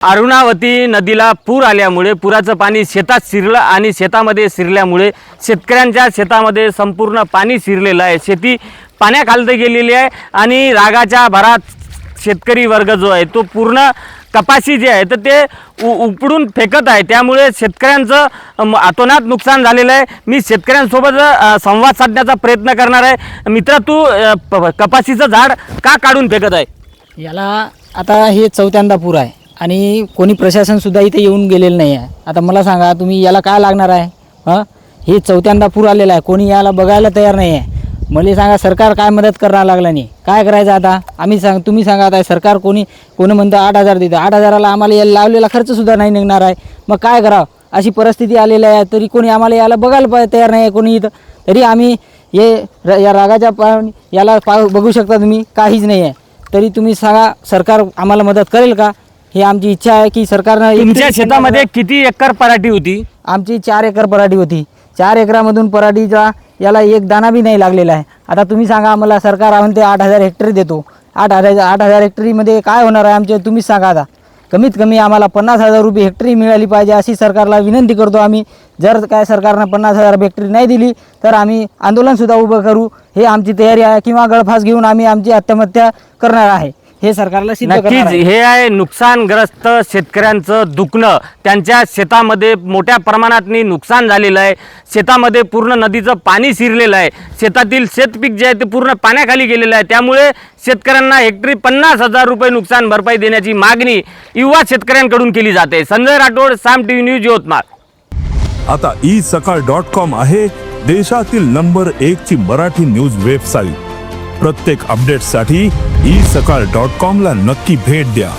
अरुणावती नदीला पूर आल्यामुळे पुराचं पाणी शेतात शिरलं आणि शेतामध्ये शिरल्यामुळे शेतकऱ्यांच्या शेतामध्ये संपूर्ण पाणी शिरलेलं आहे। शेती पाण्याखाली गेलेली आहे आणि रागाच्या भरात शेतकरी वर्ग जो आहे तो पूर्ण कपाशी जे आहे तर ते उपडून फेकत आहे। त्यामुळे शेतकऱ्यांचं अतोनात नुकसान झालेलं आहे। मी शेतकऱ्यांसोबत संवाद साधण्याचा प्रयत्न करणार आहे। मित्रा, तू कपाशीचं झाड का काढून फेकत आहे? याला आता हे चौथ्यांदा पूर आहे आणि कोणी प्रशासनसुद्धा इथे येऊन गेलेलं नाही आहे। आता मला सांगा, तुम्ही याला काय लागणार आहे? हे चौथ्यांदा पूर आलेला आहे, कोणी याला बघायला तयार नाही आहे। मला सांगा, सरकार काय मदत करायला लागला नाही, काय करायचं आता? तुम्ही सांगा आता, सरकार कोणी म्हणतं 8,000 देतं, 8,000ला आम्हाला याला लावलेला खर्चसुद्धा नाही निघणार आहे, मग काय करावं? अशी परिस्थिती आलेली आहे, तरी कोणी आम्हाला याला बघायला तयार नाही आहे कोणी इथं। तरी आम्ही या रागाच्या याला बघू शकता तुम्ही, काहीच नाही आहे। तरी तुम्ही सांगा, सरकार आम्हाला मदत करेल का? ही आमची इच्छा आहे की सरकारनं। तुमच्या शेतामध्ये किती एकर पराठी होती? आमची 4 एकर पराठी होती। 4 एकरामधून पराठीचा याला एक दाना बी नाही लागलेला आहे। आता तुम्ही सांगा आम्हाला, सरकार म्हणते 8,000 हेक्टरी देतो। 8,000 हेक्टरीमध्ये काय होणार आहे आमचे? तुम्हीच सांगा आता। कमीत कमी आम्हाला 50,000 रुपये हेक्टरी मिळाली पाहिजे अशी सरकारला विनंती करतो आम्ही। जर काय सरकारनं 50,000 हेक्टरी नाही दिली तर आम्ही आंदोलनसुद्धा उभं करू, हे आमची तयारी आहे, किंवा गळफास घेऊन आम्ही आमची आत्महत्या करणार आहे, हे सरकारला सिद्ध करणार आहे। नक्कीच हे आहे नुकसानग्रस्त शेतकऱ्यांचं दुखणं। त्यांच्या शेतामध्ये मोठ्या प्रमाणात नुकसान झालेलं आहे। शेतामध्ये पूर्ण नदीचं पाणी शिरलेलं आहे। शेतातील शेतपीक जे आहे ते पूर्ण पाण्याखाली गेलेलं आहे। त्यामुळे शेतकऱ्यांना हेक्टरी 50,000 रुपये नुकसान भरपाई देण्याची मागणी युवा शेतकऱ्यांकडून केली जाते। संजय राठोड, साम टीव्ही न्यूज, यवतमाळ। आता isakal.com आहे देशातील नंबर 1 ची मराठी न्यूज वेबसाईट। प्रत्येक अपडेटसाठी isakal.com ला नक्की भेट द्या।